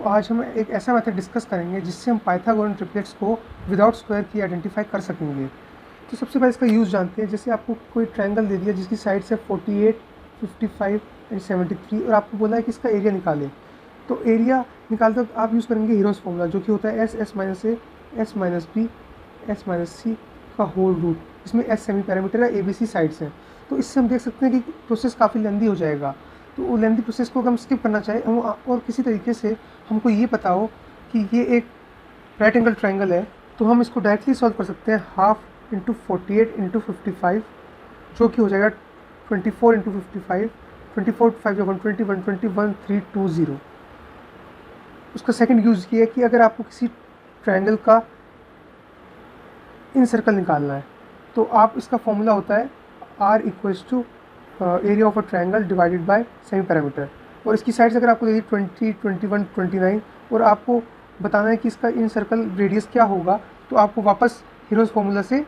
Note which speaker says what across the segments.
Speaker 1: आज हम एक ऐसा मेथड डिस्कस करेंगे जिससे हम पाइथागोरन ट्रिपलेट्स को विदाउट स्क्वायर की आइडेंटिफाई कर सकेंगे। तो सबसे पहले इसका यूज़ जानते हैं। जैसे आपको कोई ट्रायंगल दे दिया जिसकी साइड से 48, 55 एंड 73 और आपको बोला है कि इसका एरिया निकालें। तो एरिया निकालते वक्त आप यूज़ करेंगे हीरोज़ फॉर्मूला, जो कि होता है s minus a, s minus b, s minus c का होल रूट। इसमें एस सेमी पैरामीटर है, ABC साइड्स हैं। तो इससे हम देख सकते हैं कि प्रोसेस काफ़ी लेंदी हो जाएगा। तो वो लेंदी प्रोसेस को अगर हम स्किप करना चाहें हम और किसी तरीके से हमको ये पता हो कि ये एक राइट एंगल ट्रायंगल है, तो हम इसको डायरेक्टली सॉल्व कर सकते हैं। हाफ इंटू 48 इंटू 55, जो कि हो जाएगा 24 इंटू 55, 24 5 120, 120 1320। उसका सेकंड यूज़ ये है कि अगर आपको किसी ट्रायंगल का इन सर्कल निकालना है तो आप इसका फॉर्मूला होता है R equals to area of a triangle divided by semi parameter. और इसकी साइड्स अगर आपको दे दी 20, 21, 29 और आपको बताना है कि इसका इन सर्कल रेडियस क्या होगा, तो आपको वापस हीरोज़ फॉर्मूला से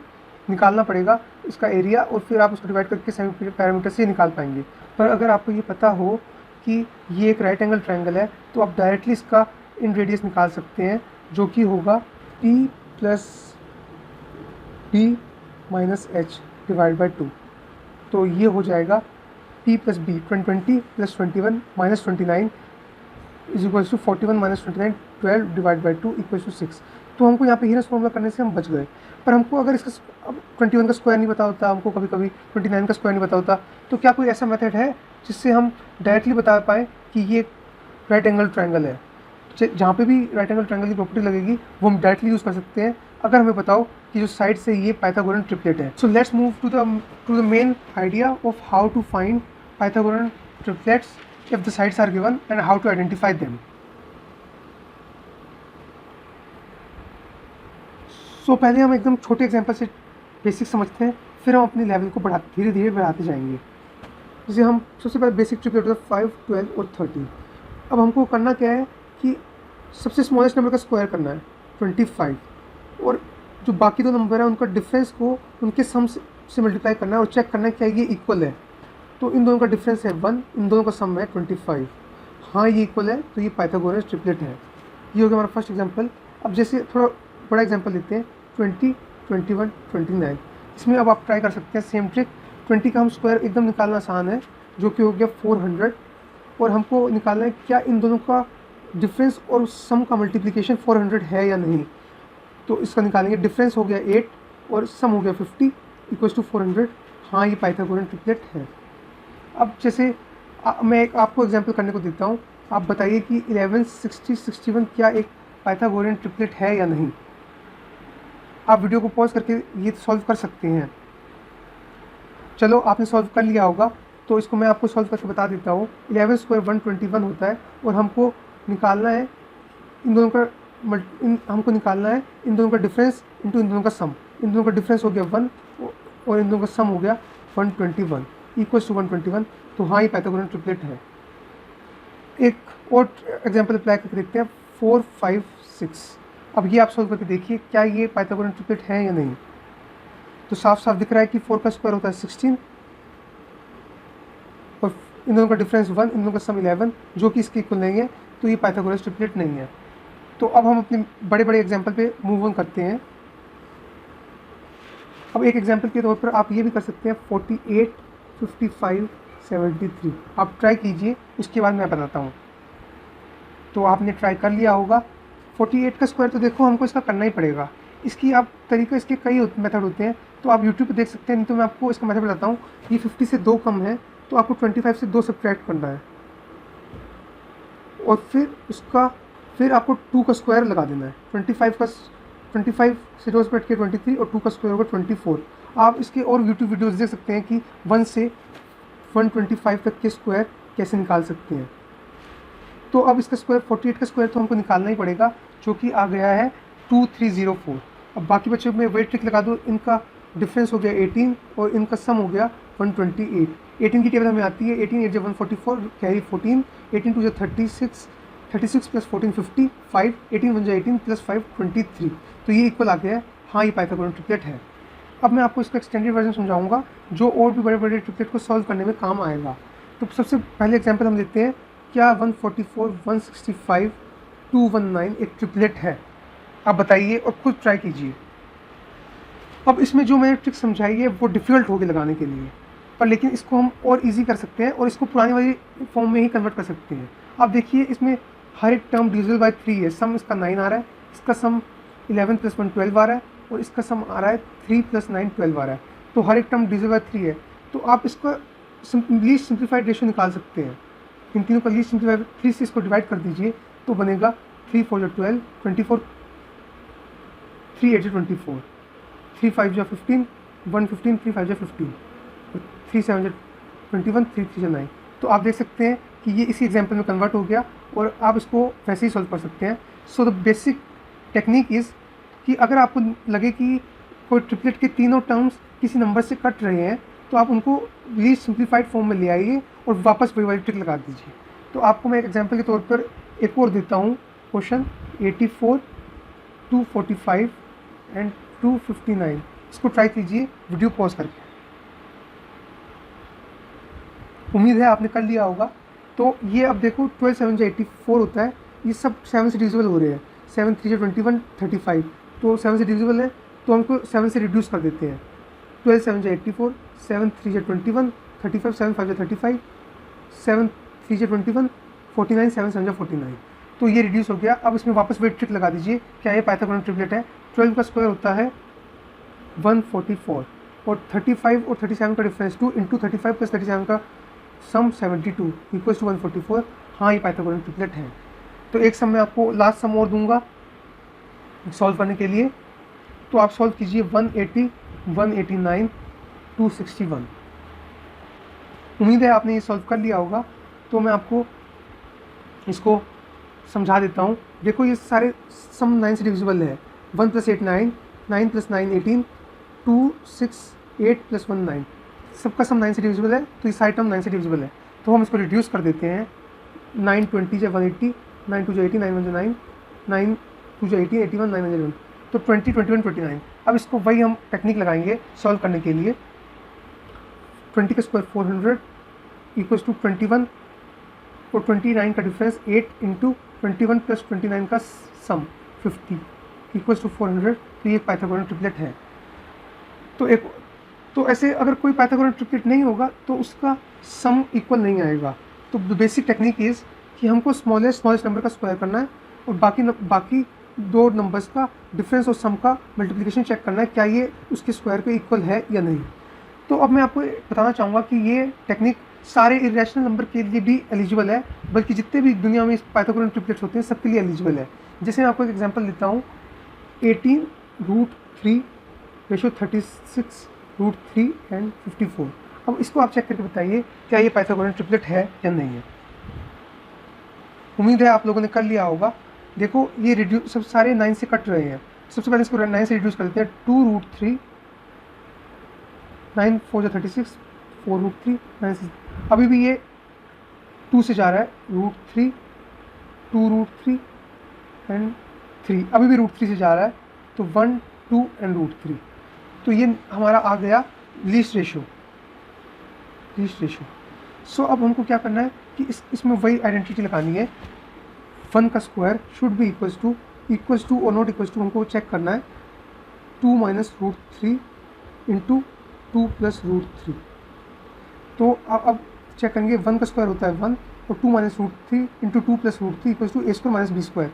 Speaker 1: निकालना पड़ेगा इसका एरिया और फिर आप उसको डिवाइड करके सेमी पैरामीटर से निकाल पाएंगे। पर अगर आपको ये पता हो कि ये एक राइट एंगल ट्रायंगल है तो आप डायरेक्टली इसका इन रेडियस निकाल सकते हैं, जो कि होगा P plus B minus H divide by 2। तो ये हो जाएगा P plus B 20 plus 21 minus 29 is equals to 41 minus 29 12 divide by 2 equals to 6। तो हमको यहाँ पे हीरोज़ फॉर्मूला करने से हम बच गए। पर हमको अगर इसका 21 का स्क्वायर नहीं पता होता, हमको कभी कभी 29 का स्क्वायर नहीं पता होता, तो क्या कोई ऐसा मेथड है जिससे हम डायरेक्टली बता पाएँ कि ये राइट एंगल ट्रायंगल है? जहाँ पे भी राइट एंगल ट्रायंगल की प्रॉपर्टी लगेगी वो हम डायरेक्टली यूज़ कर सकते हैं अगर हमें बताओ कि जो साइड से ये पाइथागोरन ट्रिपलेट है। So let's move to the main idea of how to find Pythagorean triplets if the sides are given and how to identify them. So पहले हम एकदम छोटे एग्जांपल से बेसिक समझते हैं, फिर हम अपनी लेवल को धीरे धीरे बढ़ाते जाएंगे। जैसे हम सबसे पहले बेसिक ट्रिपलेट होता है 5, 12 और 30। अब हमको करना क्या है कि सबसे स्मॉलेस्ट नंबर का स्क्वायर करना है 25, और जो बाकी दो नंबर है उनका डिफरेंस को उनके सम से मल्टीप्लाई करना है और चेक करना है क्या ये इक्वल है। तो इन दोनों का डिफरेंस है 1, इन दोनों का सम है 25। हाँ ये इक्वल है तो ये पाइथागोरन ट्रिपलेट है। ये हो गया हमारा फर्स्ट एग्जांपल। अब जैसे थोड़ा बड़ा एग्जांपल लेते हैं 20, 21, 29। इसमें अब आप ट्राई कर सकते हैं सेम ट्रिक। 20 का हम स्क्वायर एकदम निकालना आसान है, जो कि हो गया 400, और हमको निकालना है क्या इन दोनों का डिफरेंस और सम का मल्टीप्लिकेशन 400 है या नहीं। तो इसका निकालेंगे, डिफरेंस हो गया 8 और सम हो गया 50 इक्वल्स टू 400। हाँ ये पाइथागोरन ट्रिपलेट है। अब जैसे मैं एक आपको एग्जांपल करने को देता हूँ, आप बताइए कि 11, 60, 61 क्या एक पाइथागोरन ट्रिपलेट है या नहीं। आप वीडियो को पॉज करके ये सॉल्व कर सकते हैं। चलो आपने सॉल्व कर लिया होगा तो इसको मैं आपको सॉल्व करके बता देता हूँ। 11 स्क्वायर 121 होता है और हमको निकालना है इन दोनों का हमको निकालना है इन दोनों का डिफरेंस इंटू इन दोनों का सम। इन दोनों का डिफरेंस हो गया 1 और इन दोनों का सम हो गया 121 इक्वल्स टू 121। तो हाँ ये पाइथागोरन ट्रिपलेट है। एक और एग्जांपल अप्लाई करके देखते हैं 4, 5, 6। अब ये आप सॉल्व करके देखिए क्या ये पाइथागोरन ट्रिपलेट है या नहीं। तो साफ साफ दिख रहा है कि 4 का स्क्वायर होता है 16 और इन दोनों का डिफरेंस 1, इन दोनों का सम 11, जो कि इसके इक्वल नहीं है, तो ये पाइथागोरस ट्रिपलेट नहीं है। तो अब हम अपने बड़े बड़े एग्जांपल पे मूव ऑन करते हैं। अब एक एग्जांपल के तौर पर आप ये भी कर सकते हैं 48, 55, 73। आप ट्राई कीजिए, उसके बाद मैं बताता हूँ। तो आपने ट्राई कर लिया होगा। 48 का स्क्वायर तो देखो हमको इसका करना ही पड़ेगा। इसकी आप तरीका, इसके कई मेथड होते हैं, तो आप यूट्यूब पे देख सकते हैं। नहीं तो मैं आपको इसका मेथड बताता हूँ। ये 50 से 2 कम है तो आपको 25 से 2 सब्ट्रैक्ट करना है और फिर आपको 2 का स्क्वायर लगा देना है। 25 से 2 सब्ट्रैक्ट किया 23 और 2 का स्क्वायर होगा 24। आप इसके और यूट्यूब वीडियोज़ देख सकते हैं कि 1 से 125 तक के स्क्वायर कैसे निकाल सकते हैं। तो अब इसका स्क्वायर 48 का स्क्वायर तो हमको निकालना ही पड़ेगा, जो कि आ गया है 2304। अब बाकी बच्चों में वही ट्रिक लगा दो। इनका डिफरेंस हो गया 18 और इनका सम हो गया 128। 18 की टेबल हमें आती है 18 8 144 कैरी 14, 18 2 36, 36 प्लस 14 50, 5, 18 1 18 प्लस 5 23। तो ये इक्वल आ गया है। हाँ ये पाइथागोरन ट्रिपलेट है। अब मैं आपको इसका एक्सटेंडेड वर्जन समझाऊंगा जो और भी बड़े बड़े ट्रिपलेट को सॉल्व करने में काम आएगा। तो सबसे पहले एग्जांपल हम लेते हैं क्या 144, 165 219 एक ट्रिपलेट है। आप बताइए और खुद ट्राई कीजिए। अब इसमें जो मैंने ट्रिक समझाई है वो डिफ़िकल्ट होगी लगाने के लिए, पर लेकिन इसको हम और ईज़ी कर सकते हैं और इसको पुरानी वाली फॉर्म में ही कन्वर्ट कर सकते हैं। आप देखिए इसमें हर एक टर्म डिविजिबल बाय 3 है। सम इसका 9 आ रहा है, इसका सम 11 + 1 12 आ रहा है और इसका सम आ रहा है 3 + 9 12 आ रहा है। तो हर एक टर्म डिविजिबल बाय 3 है, तो आप इसका लीस्ट सिंप्लीफाइड रेशियो निकाल सकते हैं। इन तीनों का लीस्ट सिंप्लीफाइड 3 से इसको डिवाइड कर दीजिए तो बनेगा 3 4 12 24, 3 8 24, 3 5 15, 1 15, 3 5 15, 3 7 21, 3 3 9। तो आप देख सकते हैं कि ये इसी एग्जाम्पल में कन्वर्ट हो गया और आप इसको वैसे ही सॉल्व कर सकते हैं। So the basic technique is कि अगर आपको लगे कि कोई ट्रिपलेट के तीनों टर्म्स किसी नंबर से कट रहे हैं तो आप उनको लीस्ट सिंप्लीफाइड फॉर्म में ले आइए और वापस वही वाली ट्रिक लगा दीजिए। तो आपको मैं एक एग्जांपल के तौर पर एक और देता हूँ। Question 84, 245 and 259। इसको ट्राई कीजिए वीडियो पॉज करके। उम्मीद है आपने कर लिया होगा। तो ये अब देखो 12 7 84 होता है, ये सब 7 से डिविजिबल हो रहे हैं। 7 3 21 35, तो 7 से डिविजिबल है तो हमको 7 से रिड्यूस कर देते हैं। 12 7 84, 7 3 21 35, 7 5 35, 7 3 21 49, 7 7 49। तो ये रिड्यूस हो गया। अब इसमें वापस वही ट्रिक लगा दीजिए। क्या ये पाइथागोरन ट्रिपलेट है? 12 का स्क्वायर होता है 144 और 35 और 37 का डिफरेंस 2 × 35 + 37 का सम 72 = 144। हाँ, ये पाइथागोरन ट्रिपलेट है। तो एक सम मैं आपको लास्ट सम और दूंगा सॉल्व करने के लिए। तो आप सॉल्व कीजिए 180, 189, 261। उम्मीद है आपने ये सॉल्व कर लिया होगा। तो मैं आपको इसको समझा देता हूँ। देखो ये सारे सम 9 से डिविजिबल है। 1 + 8 9, 9 + 9 18, 2 6 8 + 1 9। सबका सम 9 से डिविजिबल है, तो ये सारे टर्म 9 से डिविजिबल है। तो हम इसको रिड्यूस कर देते हैं। 9 20 × 180, 9 2 80, 9 1 9, 9 2 80, 81, 9 1 1। तो 20 21 29। अब इसको वही हम टेक्निक लगाएंगे सॉल्व करने के लिए। 20 का स्क्वायर 400 = 21 और 29 का डिफरेंस 8 × 21 + 29 का सम 50 = 400। तो ये पाइथागोरन ट्रिपलेट है। तो ऐसे अगर कोई पाइथागोरन ट्रिपलेट नहीं होगा तो उसका सम इक्वल नहीं आएगा। तो बेसिक टेक्निक इज़ कि हमको स्मॉलेस्ट नंबर का स्क्वायर करना है और बाकी दो नंबर्स का डिफरेंस और सम का मल्टीप्लिकेशन चेक करना है क्या ये उसके स्क्वायर के इक्वल है या नहीं। तो अब मैं आपको बताना चाहूँगा कि ये टेक्निक सारे इरेशनल नंबर के लिए भी एलिजिबल है, बल्कि जितने भी दुनिया में पाइथागोरन ट्रिपलेट्स होते हैं सबके लिए एलिजिबल है। जैसे मैं आपको एक एग्जांपल देता हूँ। 18√3 रेशो 36 √3 एंड 54। अब इसको आप चेक करके बताइए क्या ये पाइथागोरन ट्रिपलेट है या नहीं है। उम्मीद है आप लोगों ने कर लिया होगा। देखो ये रिड्यूस सब सारे 9 से कट रहे हैं। सबसे पहले इसको 9 से रिड्यूस कर देते हैं। 2√3, 9 4 36, 4√3, 9 से अभी भी ये 2 से जा रहा है। √3, 2√3 एंड 3, अभी भी √3 से जा रहा है। तो 1 2 एंड √3। तो ये हमारा आ गया लीस्ट रेशो। सो अब हमको क्या करना है कि इसमें वही आइडेंटिटी लगानी है। 1 का square should be equals to और नॉट इक्वल्स टू हमको चेक करना है। 2 - √3 × 2 + √3। तो अब चेक करेंगे। 1 का स्क्वायर होता है 1 और 2 - √3 × 2 + √3 = a² - b²।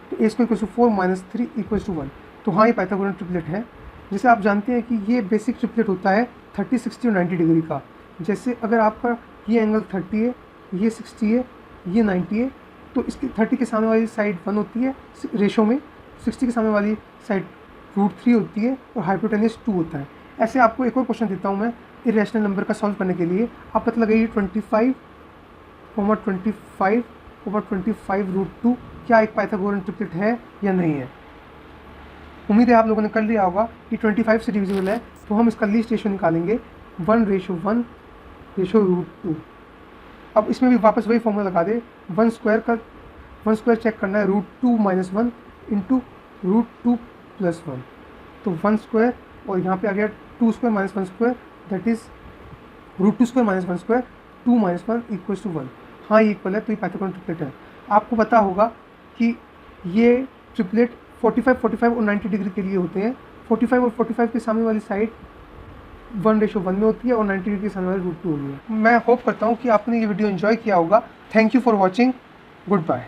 Speaker 1: तो a² = 4 - 3 = 1। तो हाँ, ये पाइथागोरन ट्रिपलेट है। जैसे आप जानते हैं कि ये बेसिक ट्रिपलेट होता है 30 60 और 90 डिग्री का। जैसे अगर आपका ये एंगल 30 है, ये 60 है, ये 90 है, तो इसकी 30 के सामने वाली साइड 1 होती है रेशो में, 60 के सामने वाली साइड √3 होती है और हाइपोटेन्यूस 2 होता है। ऐसे आपको एक और क्वेश्चन देता हूँ मैं इरेशनल नंबर का सॉल्व करने के लिए। आप पता लगाइए 25 √2 क्या एक पाइथागोरन ट्रिपलेट है या नहीं है। उम्मीद है आप लोगों ने कर लिया होगा कि 25 से डिविजिबल है। तो हम इसका लीस्ट रेशो निकालेंगे 1:1 √2। अब इसमें भी वापस वही फॉर्मूला लगा दे। 1 स्क्वायर चेक करना है √2 - 1 × √2 + 1। तो 1 स्क्वायर और यहाँ पे आ गया 2 square - 1 square, that is √2 square - 1 square, 2 - 1 = 1। हाँ, ये इक्वल है। तो ये पाइथागोरन ट्रिपलेट है। आपको पता होगा कि ये ट्रिपलेट 45, 45 और 90 डिग्री के लिए होते हैं। 45 और 45 के सामने वाली साइड 1:1 में होती है और 90 डिग्री के सामने वाली √2 होती है। मैं होप करता हूँ कि आपने ये वीडियो एंजॉय किया होगा। Thank you for watching. Good bye.